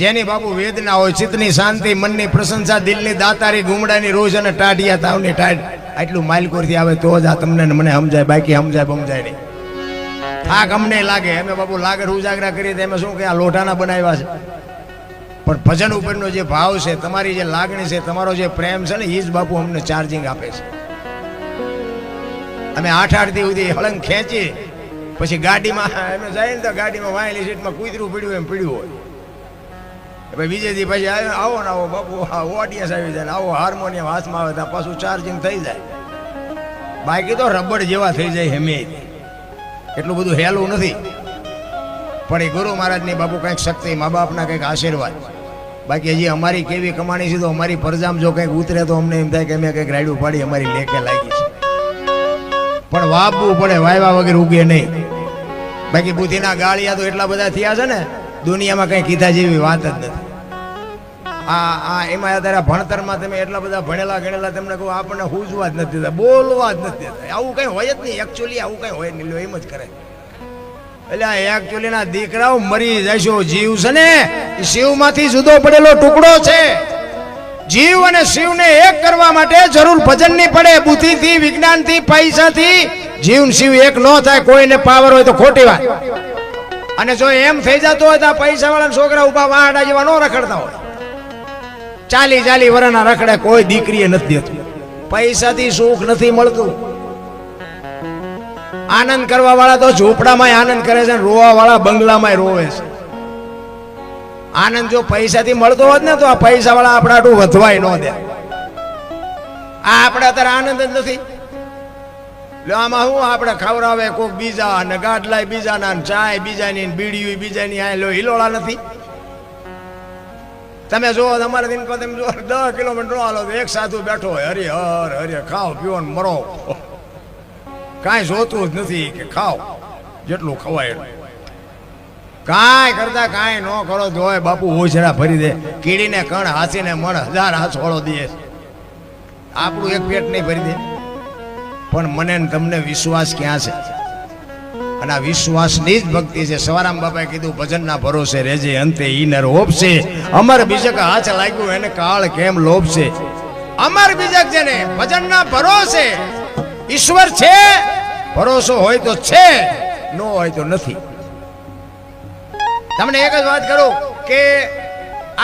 જેની બાપુ વેદના હોય, ચિત્તની શાંતિ, મનની પ્રશંસા, દિલની દાતારી, ગુમડાની રોજ અને ટાઢિયા તાવની ટાઢ, આટલું માલકોરથી આવે તો જ આ તમને મને સમજાય, બાકી સમજાય નહીં. થાક અમને લાગે, અમે બાપુ લાગર ઉજાગરા કરીએ તો એમ શું કે આ લોઢાના બનાવ્યા છે. પણ ભજન ઉપરનો જે ભાવ છે, તમારી જે લાગણી છે, તમારો જે પ્રેમ છે ને, એ જ બાપુ અમને ચાર્જિંગ આપે છે. અમે 8 દી સુધી હળંગ ખેંચી પછી ગાડીમાં અમે જાય ને તો ગાડીમાં વાયેલી સીટમાં કૂતરું પીડ્યું એમ પીડ્યું હોય. ભાઈ બીજે દી પછી આવો ને આવો બાપુ ઓડિયન્સ આવી જાય, આવો હાર્મોનિયમ હાથમાં આવે ત્યાં પાછું ચાર્જિંગ થઈ જાય. બાકી તો રબડ જેવા થઈ જાય હેમે. એટલું બધું હેલું નથી. પણ એ ગુરુ મહારાજની બાપુ કંઈક શક્તિ, મા બાપના કંઈક આશીર્વાદ. બાકી હજી અમારી કેવી કમાણી છે તો અમારી પરજામ જો કંઈક ઉતરે તો અમને એમ થાય કે અમે કંઈક રાયડું પાડી અમારી લેખે લાગી છે. પણ વાવવું પડે, વાયવા વગર ઉગે નહીં. બાકી બુદ્ધિના ગાળિયા તો એટલા બધા થયા છે ને, દુનિયામાં કંઈ કીધા જેવી વાત જ નથી. એમાં અત્યારે ભણતરમાં તમે એટલા બધા ભણેલા ગણેલા, તમને કહું આપણને હુજવા જ નથી દેતા, બોલવા જ નથી દેતા. આવું કંઈ હોય જ નહીં. એકચ્યુઅલી આવું કંઈ હોય નહીં, એમ જ કરે. એટલે આ એકચ્યુઅલી ના દીકરાઓ મરી જશો. જીવ છે ને એ શિવમાંથી જુદો પડેલો ટુકડો છે. જીવ અને શિવને એક કરવા માટે જરૂર ભજનની પડે. બુદ્ધિથી, વિજ્ઞાનથી, પૈસાથી જીવ શિવ એક ન થાય, કોઈને પાવર હોય તો ખોટી વાત. અને જો એમ થઈ જતો હોય તો પૈસા વાળા છોકરા ઉભા વાહડા જેવા ન રખડતા હોય, 40 વર્ષના રખડે, કોઈ દીકરીએ નથી દેતું. પૈસાથી સુખ નથી મળતું. આનંદ કરવા વાળા તો ઝૂંપડામાં આનંદ કરે છે, રોવા વાળા બંગલામાં રોવે છે. આનંદ જો પૈસાથી મળતો હોત ને તો આ પૈસા વાળા આપણા આટલું વધવાય ન દે. આ આપણે અત્યારે આનંદ જ નથી. આમાં શું આપણે ખવડાવે કોક બીજા, અને ગાડલાય બીજાના, ચાય બીજાની, બીડીયું બીજાની, આ હિલોળા નથી. તમે જો તમારા દિન પર તમે જો 10 કિલોમીટર હાલો તો એક સાધુ બેઠો હોય, હરિહર હરિહર, ખાઓ પીવો ને મરો, કાંઈ જોતું જ નથી કે ખાઓ જેટલું ખવાય એટલું. કાંઈ કરતા કાંઈ ન કરો તો હોય બાપુ ઓછરા ભરી દે, કીડીને કણ હાસીને મણ 1000 હાથોળો દે. આપણું એક પેટ નહીં ભરી દે. પણ મને ને તમને વિશ્વાસ ક્યાં છે? અને આ વિશ્વાસની જ ભક્તિ છે. સવારામ બાપાએ કીધું ભજનના ભરોસે રેજે, અંતે ઈનર હોપશે. અમર બીજક હાથ લાગ્યું એને કાળ કેમ લોભશે. અમર બીજક જેને ભજનના ભરોસે, ઈશ્વર છે, ભરોસો હોય તો છે, ન હોય તો નથી. તમને એક જ વાત કરું કે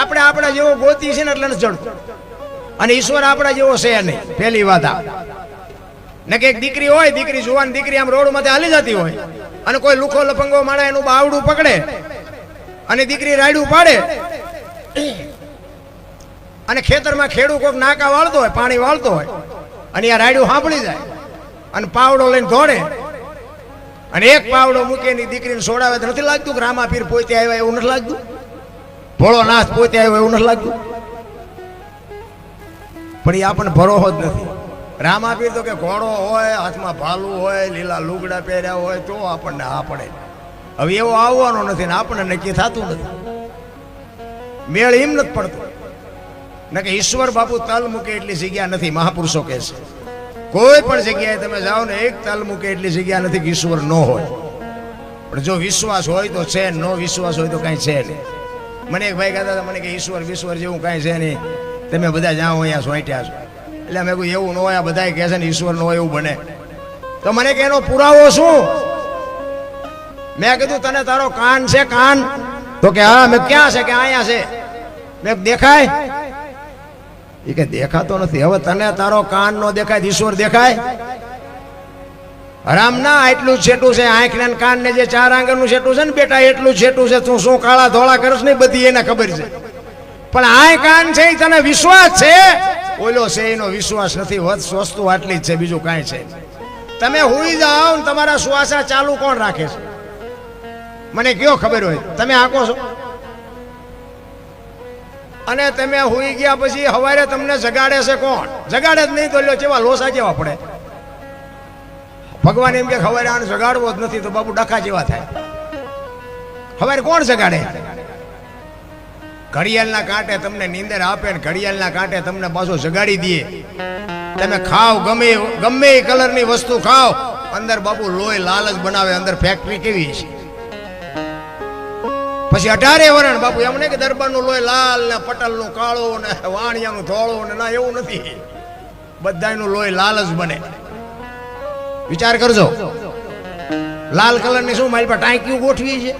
આપણે આપણા જેવો ગોતી છે ને એટલે નથી ચડતું, અને ઈશ્વર આપણા જેવો છે નહીં. પહેલી વાત આ ને કે એક દીકરી હોય, દીકરી જુવાન દીકરી આમ રોડ માંથી હાલી જતી હોય, અને કોઈ લુખો લફંગો માણે એનું બાવડું પકડે અને દીકરી રાયડું પાડે, અને ખેતરમાં ખેડૂ કોઈક નાકા વાળતો હોય, પાણી વાળતો હોય, અને આ રાયડું સાંભળી જાય અને પાવડો લઈને દોડે, અને એક પાવડો મૂકે ની દીકરીને છોડાવે તો નથી લાગતું કે રામાપીર પોતે આવ્યા એવું નથી લાગતું? ભોળોનાથ પોતે આવ્યો એવું નથી લાગતું? પણ એ આપણને ભરોસો જ નથી. રામાપીર તો કે ઘોડો હોય, હાથમાં ભાલું હોય, લીલા લુગડા પહેર્યા હોય તો આપણને હા પડે. હવે એવો આવવાનો નથી ને આપણને નક્કી થતું નથી. મેળ એમ નથી પડતો ને કે ઈશ્વર બાપુ તલ મૂકે એટલી જગ્યા નથી. મહાપુરુષો કહે છે કોઈ પણ જગ્યાએ તમે જાઓ ને એક તલ મૂકે એટલી જગ્યા નથી કે ઈશ્વર ન હોય. પણ જો વિશ્વાસ હોય તો છે, નો વિશ્વાસ હોય તો કાંઈ છે નહીં. મને એક ભાઈ કહેતા હતા, મને કે ઈશ્વર વિશ્વર જેવું કાંઈ છે નહીં, તમે બધા જાઓ અહીંયા સોંટ્યા છો. એટલે મેં કહ્યું એવું ન હોય, આ બધા કહે છે ને ઈશ્વર ન હોય એવું બને. તો મને કે એનો પુરાવો શું? મેં કીધું તને તારો કાન છે? કાન? તો કે હા. મેં ક્યાં છે? કે અહીંયા છે. મેં દેખાય? એ કે દેખાતો નથી. હવે તને તારો કાન નો દેખાય, ઈશ્વર દેખાય? રામ ના એટલું જ છેટું છે. આંખ ને કાન ને જે 4 આંગળનું છેટું છે ને બેટા, એટલું જ છેટું છે. તું શું કાળા ધોળા કરશ ને બધી એને ખબર છે. પણ આ કાન છે એ તને વિશ્વાસ છે, ઓલો છે એનો વિશ્વાસ નથી. વસ્તુ આટલી જ છે, બીજું કાંઈ છે. તમે હુઈ જાઓ ને તમારા શ્વાસા ચાલુ કોણ રાખે છે? મને કયો ખબર હોય? તમે આંકો છો અને તમે હુઈ ગયા પછી સવારે તમને જગાડે છે કોણ? જગાડે જ નહીં તો લ્યો કેવા લોસા કેવા પડે. ભગવાન એમ કે સવારે આને જગાડવો જ નથી તો બાપુ ડખા જેવા થાય. સવારે કોણ જગાડે? ઘડિયાળના કાંટે તમને નીંદર આપે ને ઘડિયાળના કાંટે તમને પાછો જગાડી દે. તમે ખાવ ગમે એ કલરની વસ્તુ ખાવ, અંદર બાપુ લોહી લાલ જ બનાવે. અંદર ફેક્ટરી કેવી છે? પછી 18 વર્ષ બાપુ એમને કે દરબારનું લોહી લાલ ને પટલનું કાળું ને વાણિયાનું ધોળું ને, ના એવું નથી. બધાનું લોહી લાલ જ બને. વિચાર કરજો, લાલ કલરની શું મારી પાસે ટાંકીઓ ગોઠવી છે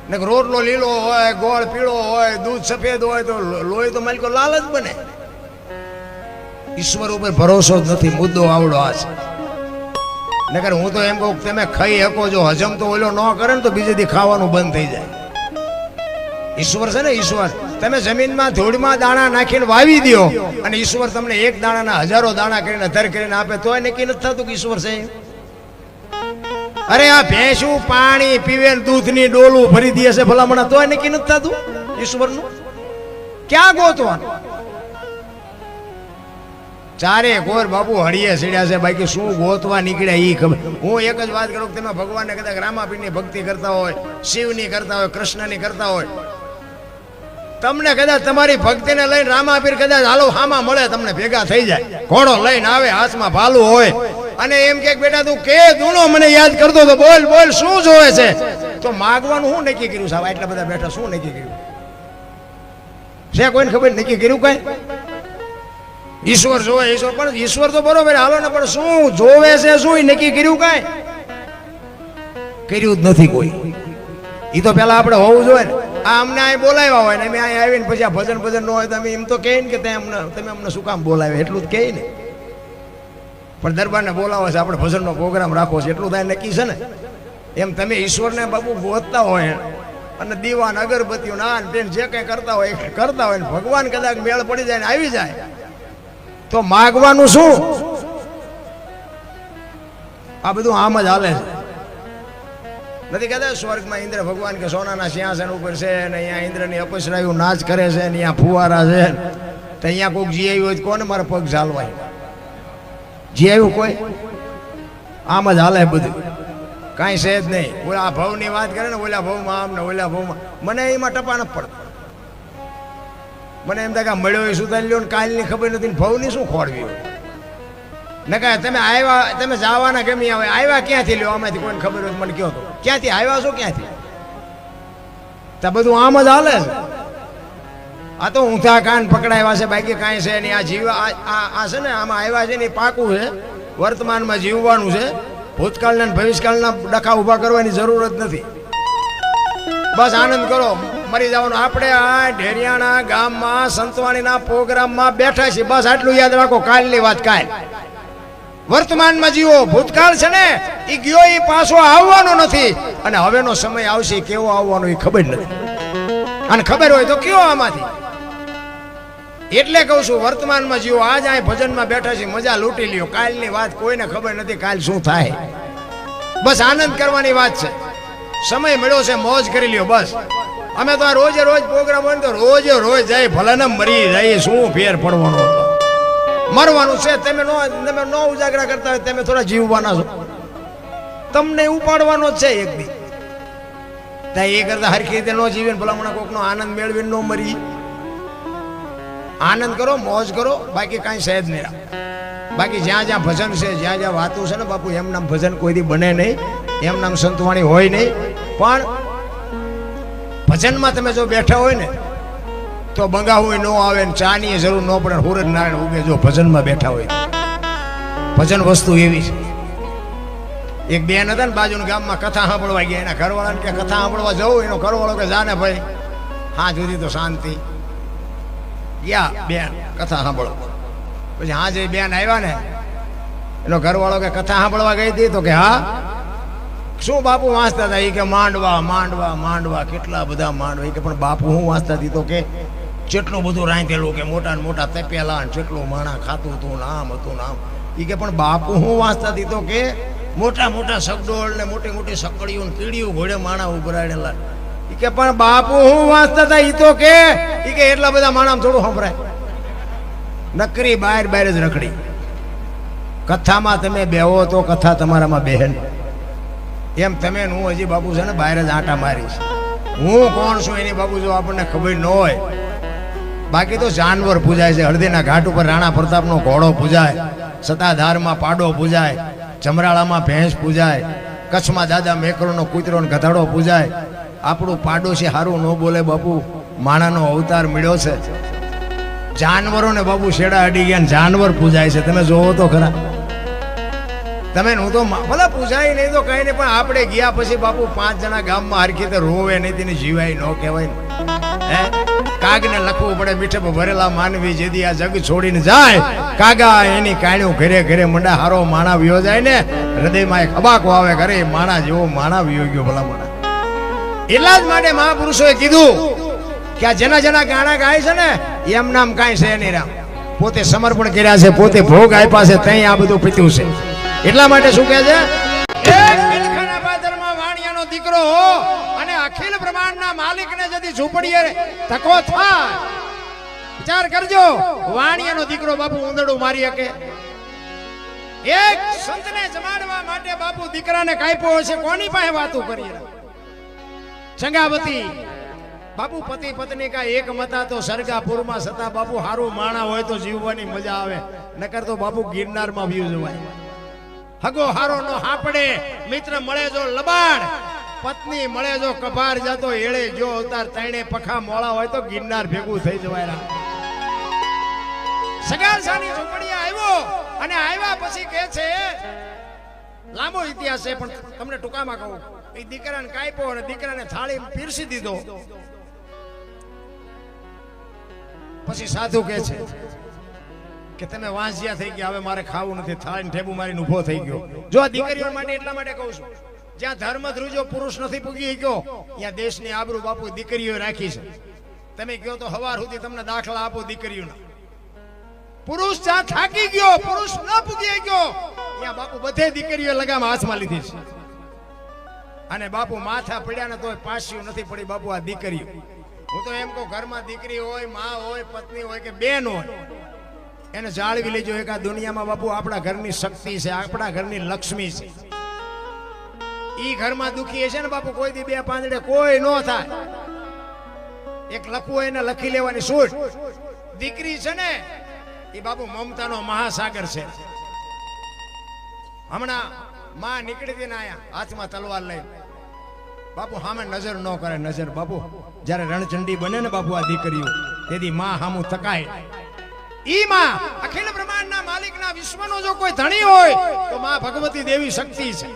ને? રોટલો લીલો હોય, ગોળ પીળો હોય, દૂધ સફેદ હોય તો લોહી તો માલિકો લાલ જ બને. ઈશ્વર ઉપર ભરોસો જ નથી. મુદ્દો આવડો આ છે. નકર હું તો એમ કહું તમે ખાઈ શકો, જો હજમ તો ઓલો ન કરે ને તો બીજે દી ખાવાનું બંધ થઈ જાય. ઈશ્વર છે ને ઈશ્વર. તમે જમીનમાં ધૂળમાં દાણા નાખીને વાવી દો અને ઈશ્વર તમને એક દાણાના હજારો દાણા કરીને અધર કરીને આપે તોય નક્કી નથી થતું કે ઈશ્વર છે. અરે આ ભેંસું પાણી પીવે ને દૂધની ડોલું ભરી દે છે ભલામણા તોય નક્કી નથી થતું ઈશ્વરનું. ક્યાં ગોતવાનું? ચારે ગોર બાપુ હળીએ સીડ્યા છે, બાકી શું ગોતવા નીકળ્યા એ ખબર. હું એક જ વાત કરું કે તમે ભગવાનને કદાચ રામાપીરની ભક્તિ કરતા હોય, શિવની કરતા હોય, કૃષ્ણની કરતા હોય, તમને કદાચ તમારી ભક્તિને લઈને રામાપીર કદાચ હાલો હામાં મળે, તમને ભેગા થઈ જાય, ઘોડો લઈને આવે, હાથમાં ભાલું હોય અને એમ કે બેટા તું કે દૂણો મને યાદ કરતો તો બોલ બોલ શું જોવે છે? તો માગવાનું શું નક્કી કર્યું સાહેબ? આટલા બધા બેઠા શું નક્કી કર્યું છે? કોઈને ખબર નક્કી કર્યું કઈ? ઈશ્વર જોવે, ઈશ્વર પણ ઈશ્વર તો બરોબર હાલો ને, પણ શું જોવે છે, શું ઈ નક્કી કર્યું? કાંઈ કર્યું જ નથી કોઈ. ઈ તો પેલા આપણે હોવું જોઈએ ને. આ અમને અહીં બોલાવ્યા હોય ને અમે અહીં આવીને પછી આ ભજન ભજન ન હોય તો અમે એમ તો કહે ને કે તમે અમને શું કામ બોલાવ્યા, એટલું જ કહે ને. પણ દરબારને બોલાવો છે, આપણે ભજનનો પ્રોગ્રામ રાખવો છે, એટલું થાય નક્કી છે ને. એમ તમે ઈશ્વરને બાપુ ગોતતા હોય અને દીવાન અગરબત્તીઓ નાન પેન જે કંઈ કરતા હોય ને ભગવાન કદાચ મેળ પડી જાય ને આવી જાય તો માગવાનું શું? આ બધું આમ જ હાલે છે. નથી કહેતા સ્વર્ગમાં ઇન્દ્ર ભગવાન કે સોનાના સિંહાસન ઉપર છે ને અહીંયા ઇન્દ્રની અપસરાયું નાચ કરે છે ને અહીંયા ફુવારા છે તો અહીંયા કોઈક જી આવ્યું હોય કોને મારા પગ ઝાલવાય? જી આવ્યું કોઈ? આમ જ હાલે બધું, કાંઈ છે જ નહીં. ઓલા આ ભાવની વાત કરે ને, ઓલા ભાવમાં આમ ને ઓલા ભાવમાં, મને એમાં ટપા ન પડે. મને એમ થાય કે મળ્યો એ સુધારી લ્યો ને કાલની ખબર નથી, ભાવની શું ખોડવી હોય? ન કહે તમે આવ્યા, તમે જવાના ગમી આવે, આવ્યા ક્યાંથી લ્યો? આમાંથી કોઈને ખબર હોય મને કહો તો, ક્યાંથી આવ્યા છો, ક્યાંથી? તો બધું આમ જ હાલે છે. આ તો ઊંધા કાન પકડાવ્યા છે, બાકી કાંઈ છે નહીં. આ જીવા આ છે ને, આમાં આવ્યા છે ને એ પાકું છે. વર્તમાનમાં જીવવાનું છે, ભૂતકાળના અને ભવિષ્યકાળના ડખા ઊભા કરવાની જરૂર જ નથી. બસ આનંદ કરો, મરી જવાનું. આપણે આ ઢેરિયાણા ગામમાં સંતવાણીના પ્રોગ્રામમાં બેઠા છીએ, બસ આટલું યાદ રાખો. કાલની વાત કાલ, વર્તમાનમાં જીવો. ભૂતકાળ છે ને એ ગયો, એ પાછો આવવાનો નથી. અને હવેનો સમય આવશે, કેવો આવવાનો એ ખબર નથી. અને ખબર હોય તો કયો આમાંથી. એટલે કહું છું વર્તમાનમાં જીવો. આજ આ ભજનમાં બેઠા છીએ, મજા લૂંટી લ્યો. કાલની વાત કોઈને ખબર નથી, કાલ શું થાય. બસ આનંદ કરવાની વાત છે. સમય મળ્યો છે, મોજ કરી લ્યો બસ. અમે તો આ રોજે રોજ પ્રોગ્રામ હોય ને તો રોજે રોજ જાય, ભલે ને મરી જાય, શું ફેર પડવાનો હતો? મરવાનું છે. તમે નો ઉજાગરા કરતા હોય, તમે થોડા જીવવાના છો, તમને ઉપાડવાનો જ છે એક દી. ત્યાં એ કરતા હરખી રીતે ન જીવીને ભલામણા કોકનો આનંદ મેળવીને ન મરી. આનંદ કરો, મોજ કરો, બાકી કાંઈ સહેજ નહીં. બાકી જ્યાં જ્યાં ભજન છે, જ્યાં જ્યાં વાતો છે ને બાપુ, એમ નામ ભજન કોઈથી બને નહીં, એમ નામ સંતવાણી હોય નહીં. પણ ભજનમાં તમે જો બેઠા હોય ને તો બંગાવું ન આવે ને ચાની જરૂર ન પડે. સૂરજ નારાયણ ઉગે જો ભજનમાં બેઠા હોય. ભજન વસ્તુ એવી છે. એક બેન હતા ને બાજુના ગામમાં, કથા સાંભળવા ગયા. એના ઘરવાળાને કે કથા સાંભળવા જવું, એનો ઘરવાળો કે જાને ભાઈ, હા જુદી તો શાંતિ. ગયા બેન કથા સાંભળો. પછી હા જે બેન આવ્યા ને, એનો ઘરવાળો કે કથા સાંભળવા ગઈ હતી? તો કે હા. શું બાપુ વાંચતા હતા? એ કે માંડવા માંડવા માંડવા, કેટલા બધા માંડવા. એ કે પણ બાપુ હું વાંચતા હતી? તો કે કેટલું બધું રાંધેલું, કે મોટા ને મોટા તપેલા, કેટલું માણા ખાતું હતું, નામ હતું નામ. એ કે પણ બાપુ હું વાંચતા હતી? તો કે મોટા મોટા સગડોળ ને મોટી મોટી સકડીઓ ને કીડીઓ ઘોડે માણા ઉભરાયેલા. એ કે પણ બાપુ હું વાંચતા હતા? એ તો કે એટલા બધા માણા થોડું સંભળાય. નકરી બહાર બહાર જ રખડી. કથામાં તમે બેહો તો કથા તમારામાં બહેન. એમ તમે હું હજી બાપુ છે ને બહાર જ આંટા મારીશ. હું કોણ છું એની બાપુ જો આપણને ખબર ન હોય. બાકી તો જાનવર પૂજાય છે. હળદીના ઘાટ ઉપર રાણા પ્રતાપનો ઘોડો પૂજાય, સતાધારમાં પાડો પૂજાય, ચમરાળામાં ભેંસ પૂજાય, કચ્છમાં દાદા મેકરોનો કૂતરો ને ગધાડો પૂજાય. આપણું પાડોશી હારું ન બોલે બાપુ, માણાનો અવતાર મળ્યો છે. જાનવરોને બાપુ શેડા અડી ગયા, જાનવર પૂજાય છે. તમે જોવો તો ખરા. તમે હું તો ભલે પૂજાય નહીં તો કઈ નહીં, પણ આપણે ગયા પછી બાપુ 5 જણા ગામમાં હરખી રીતે રોવે નહીં, તેને જીવાય ન કહેવાય. હે કાગને લખવું પડે, મીઠે ભરેલા માનવી જેદી આ જગ છોડીને જાય, કાગા એની કાણ્યું ઘરે ઘરે મંડા હારો માણા વિયો જાય ને, હૃદયમાં એક અબાકો આવે, ઘરે માણા જેવો માણા વિયો ગયો ભલા માણા. એટલા જ માટે મહાપુરુષોએ કીધું કે આ જેના જેના ગાણા ગાય છે ને એમ નામ કાંઈ છે નહીં. રામ પોતે સમર્પણ કર્યા છે, પોતે ભોગ આપ્યા છે, ત્યાં આ બધું પીત્યું છે. એટલા માટે શું કહે છે? વાણિયાનો દીકરો અને અખિલ બ્રહ્માંડના માલિકને જદી ઝૂંપડીએ તકો થાય, વિચાર કરજો. વાણિયાનો દીકરો બાપુ ઉંદરડું મારી શકે? એક સંતને જમાડવા માટે બાપુ દીકરાને કાપ્યો હશે, કોની પાસે વાતો કરીએ? સંગાવતી બાપુ પતિ પત્ની કા એક મતા તો સરગાપુરમાં સતા બાપુ હારું માણા હોય તો જીવવાની મજા આવે, નકર તો બાપુ ગિરનારમાં વ્યુ જવાય. હગો હારો નો હાપડે, મિત્ર મળે જો લબાડ, પત્ની મળે જો કભાર, જાતો એળે જો અવતાર, તણે પખા મોળા હોય તો ગિરનાર ભેગું થઈ જવાય. સગાળસાની ઝૂંપડીએ આવ્યો અને આવ્યા પછી કહે છે, લાંબો ઇતિહાસ છે પણ તમને ટૂંકામાં કહું, એ દીકરાને કાપ્યો અને દીકરાને થાળી પીરસી દીધો. પછી સાધુ કહે છે કે તમે વાંસિયા થઈ ગયા, હવે મારે ખાવું નથી. થાળીને ઠેબુ મારીને ઊભો થઈ ગયો. જો આ દીકરીઓ માટે એટલા માટે કહું છું, જ્યાં ધર્મ ધ્રુજો પુરુષ નથી પૂગી ગયો, ત્યાં દેશની આબરૂ બાપુ દીકરીઓ રાખી છે. તમે કહો તો હવાર સુધી તમને દાખલા આપો દીકરીઓના. પુરુષ જ્યાં થાકી ગયો, પુરુષ ન પૂગી ગયો, ત્યાં બાપુ બધે દીકરીઓ લગામ હાથમાં લીધી છે. અને બાપુ માથા પડ્યા ને તોય પાસ્યું નથી પડી બાપુ આ દીકરીઓ. હું તો એમ કહું, ઘરમાં દીકરી હોય, માં હોય, પત્ની હોય કે બેન હોય, એને જાળવી લેજો. એક આ દુનિયામાં બાપુ આપણા ઘરની શક્તિ છે, આપણા ઘરની લક્ષ્મી છે. ઈ ઘરમાં દુખી છે ને બાપુ, કોઈ દી બે પાંદડે કોઈ નો થાય. એક લખવું હોય ને લખી લેવાની છૂટ. દીકરી છે ને એ બાપુ મમતાનો મહાસાગર છે. હમણાં માં નીકળી હતી ને આયા હાથમાં તલવાર લઈ, બાપુ સામે નજર ન કરે. નજર બાપુ જયારે રણચંડી બને ને બાપુ આ દીકરીઓ, તેથી માં સામું તકાય. ઈ માં અખિલ બ્રહ્માંડના માલિકના વિશ્વનો જો કોઈ ધણી હોય તો માં ભગવતી દેવી શક્તિ છે.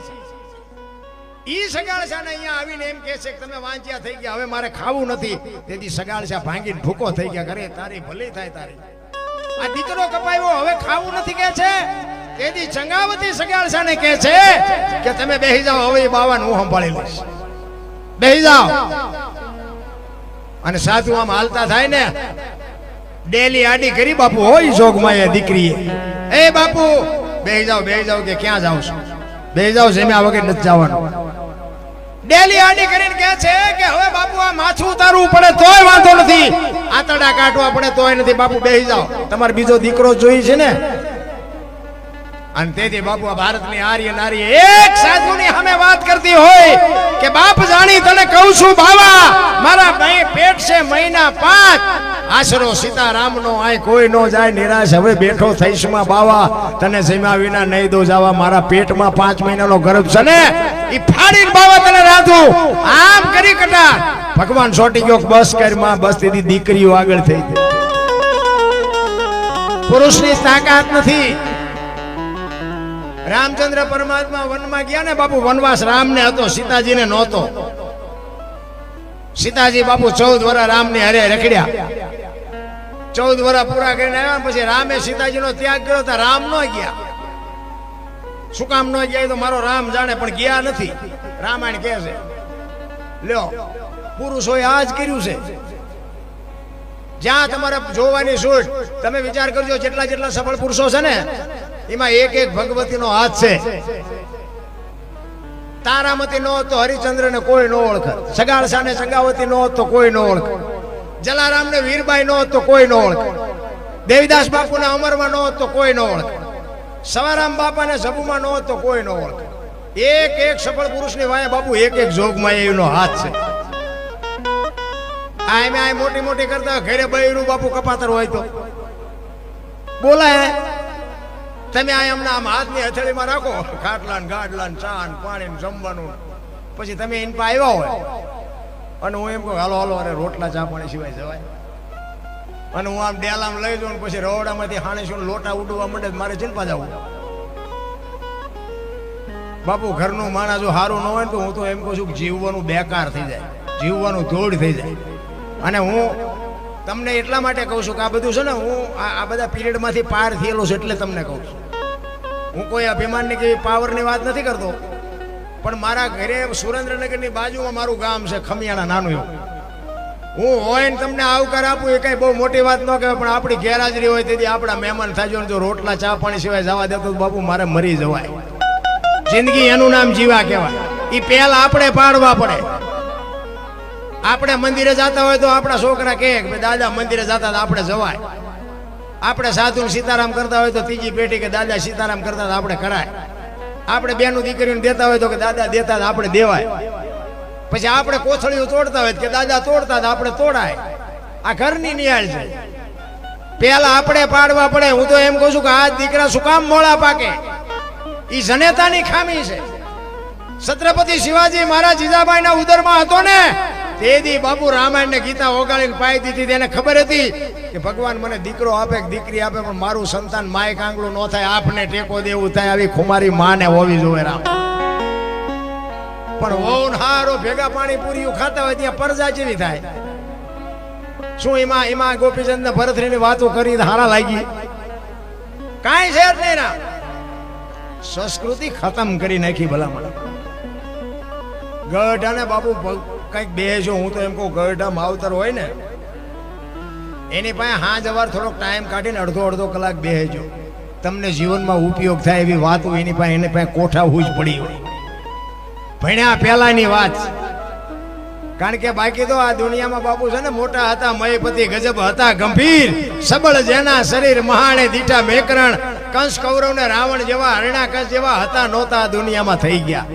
ઈ સગાળસાને અહીંયા આવીને એમ કહે છે કે તમે વાંચ્યા થઈ ગયા, હવે મારે ખાવું નથી. તેથી સગાળસા ભાંગીને ભૂકો થઈ ગયા. કરે તારી ભલી થાય તારી. આ દીકરો કપાયો, હવે ખાવું નથી કે છે. તેથી ચંગાવતી સગાળસાને કહે છે કે તમે બેહી જાઓ, હવે બાવાને હું સંભાળી લઈશ, બેહી જાઓ. અને સાધુ આમ હાલતા થાય ને, ડેલી આડી કરી બાપુ હોય જોગમાં એ દીકરીએ, એ બાપુ બેહી જાઓ કે ક્યાં જાવ છો, બેહી જાઓ, જમ્યા વગર નથી જવાનું. ડેલી આડી કરીને કહે છે કે હવે બાપુ આ માથું ઉતારવું પડે તોય વાંધો નથી, આતડા કાઢવા પડે તોય નથી. બાપુ બેહી જાઓ, તમારે બીજો દીકરો જોઈ છે ને. અને તેથી બાપુ આ ભારતની આર્ય નારી એક સાધુની સામે વાત કરતી હોય કે બાપ જાણી તને કહું છું બાવા, મારા પેટ છે મહિના 5, આશરો સીતારામનો, આય કોઈ નો જાય નિરાશ. હવે બેઠો થઈશ માં બાવા, તને જમ્યા વિના નહીં દો જાવા. મારા પેટમાં 5 મહિનાનો ગર્ભ છે ને, ઈ ફાડીને બાવા તને રાધું. આમ કરી કટા ભગવાન છોટી ગયો, બસ કર માં, બસ. તેથી દીકરીઓ આગળ થઈ ગઈ. પુરુષની તાકાત નથી. રામચંદ્ર પરમાત્મા વનમાં ગયા ને બાપુ, વનવાસ રામને હતો, સીતાજીને નહોતો. સીતાજી બાપુ 14 વર્ષ રામની હરે રખડ્યા. 14 વર્ષ પૂરા કરીને આવ્યા પછી રામે સીતાજીનો ત્યાગ કર્યો તો રામ ન ગયા. શું કામ ન ગયા તો મારો રામ જાણે, પણ ગયા નથી. રામાયણ કહે છે, લ્યો પુરુષોએ આ જ કર્યું છે. જ્યાં તમારે જોવાની છૂટ, તમે વિચાર કરજો જેટલા સફળ પુરુષો છે ને, એમાં એક ભગવતીનો હાથ છે. તારામતી નો તો હરિચંદ્ર ને કોઈ નો ઓળખે, સગાળસા ને સંગાવતી નો તો કોઈ નો ઓળખે, જલારામ ને વીરબાઈ નો તો કોઈ નો ઓળખે, દેવીદાસ બાપુ ને અમરમાં નો તો કોઈ નો ઓળખે, સવારામ બાપા ને સબુમાં નો તો કોઈ નો ઓળખે. એક સફળ પુરુષ ની વાયા બાપુ એક જોગમાં એનો હાથ છે. આ મોટી કરતા ઘરે બૈરું બાપુ કપાતર હોય તો બોલાય. તમે આ એમના આમ હાથની હથેળીમાં રાખો, ખાટલા ને ગાડલા ને ચા ને પાણી ને જમવાનું, પછી તમે એન પા આવ્યા હોય અને હું એમ કહું હાલો અરે રોટલા ચા પાણી સિવાય જવાય. અને હું આમ ડેલામ લઈ જાઉં, પછી રવડામાંથી હાણીશું લોટા ઉડવા માંડે, મારે ચિંતા જવું. બાપુ ઘરનું માણસ જો સારું ન હોય તો હું તો એમ કહું છું કે જીવવાનું બેકાર થઈ જાય, જીવવાનું ધોળ થઈ જાય. અને હું તમને એટલા માટે કહું છું કે આ બધું છે ને, હું આ બધા પીરિયડમાંથી પાર થયેલો છું એટલે તમને કહું છું. હું કોઈ અભિમાનની કે પાવરની વાત નથી કરતો, પણ મારા ઘરે સુરેન્દ્રનગરની બાજુમાં મારું ગામ છે ખમિયાણા નાનું એવું. હું હોય ને તમને આવકાર આપું એ કઈ બહુ મોટી વાત ન કહેવાય, પણ આપણી ગેરહાજરી હોય તેથી આપણા મહેમાન થાય જો રોટલા ચા પાણી સિવાય જવા દેતો બાપુ મારે મરી જવાય. જિંદગી એનું નામ જીવા કહેવાય. એ પહેલા આપણે પાડવા પડે. આપણે મંદિરે જતા હોય તો આપણા છોકરા કહે કે દાદા મંદિરે જતા આપણે જવાય. આપણે સાધુ સીતારામ કરતા હોય તો ત્રીજી પેઢી કે દાદા સીતારામ કરતા આપણે કરાય. આપણે બેનું દીકરીને દેતા હોય તો કે દાદા દેતા આપણે દેવાય. પછી આપણે કોથળીઓ તોડતા હોય કે દાદા તોડતા આપણે તોડાય. આ ઘરની નિયાળ છે. પેલા આપણે પાડવા પડે. હું તો એમ કહું છું કે આ દીકરા શું કામ મોળા પાકે, ઈ જનેતાની ખામી છે. છત્રપતિ શિવાજી મહારાજ જીજાબાઈના ઉદરમાં હતો ને તેદી બાપુ રામાયણ ને ગીતા ઓગાળીને પાઈ દીધી. તેને ખબર હતી કે ભગવાન મને દીકરો આપે કે દીકરી આપે, પણ મારું સંતાન માય કાંગલું ન થાય, આપને ટેકો દેવું થાય, આવી ખુમારી માને હોવી જોઈએ રામ. પણ વહુ હારો ભેગા પાણીપુરી ખાતા હોય ત્યાં પરજા જેવી થાય. શું એમાં ગોપીચંદ ને ભરતરી વાતો કરી હારા લાગી? કાંઈ છે જ નહીં રામ. સંસ્કૃતિ ખતમ કરી નાખી ભલામણ. ગઢાને બાપુ કઈક બેસો, હું તો એમ કહું ગઢા માવતર હોય ને એની પાસે હા જવાર થોડોક ટાઈમ કાઢીને અડધો કલાક બેસજો. તમને જીવનમાં ઉપયોગ થાય એવી વાતો એની પાસે કોઠાવું જ પડી હોય. ભણ્યા પહેલાની વાત. કારણ કે બાકી તો આ દુનિયામાં બાપુ છે ને મોટા હતા મયપતિ, ગજબ હતા ગંભીર, સબળ જેના શરીર મહાણે દીઠા મેકરણ, કંસ કૌરવ ને રાવણ જેવા હરણાકશ જેવા હતા નહોતા દુનિયામાં થઈ ગયા.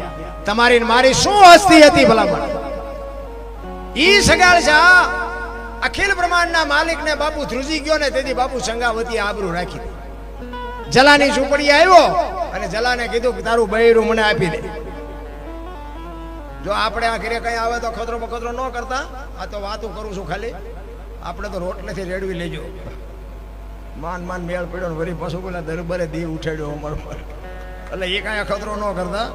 તમારી મારી શું હસ્તી હતી ભલામણ. ઈ સગાળ છે અખિલ બ્રહ્માંડના માલિક ને બાપુ ધ્રુજી ગયો ને તેથી બાપુ સંગાવતી આબરૂ રાખી. જલાની ઝૂંપડી આવ્યો અને જલાને કીધું કે તારું બૈરું મને આપી દે. જો આપણે આ ઘરે કઈ આવે તો ખતરો બખતરો ન કરતા, આ તો વાતું કરું છું ખાલી. આપણે તો રોટલેથી રેડવી લેજો. માન મેળ પડ્યો ને વળી પશુ પેલા દરબારે દી ઉઠાડ્યો અમારો પર, એટલે એ કાંઈ ખતરો ન કરતા.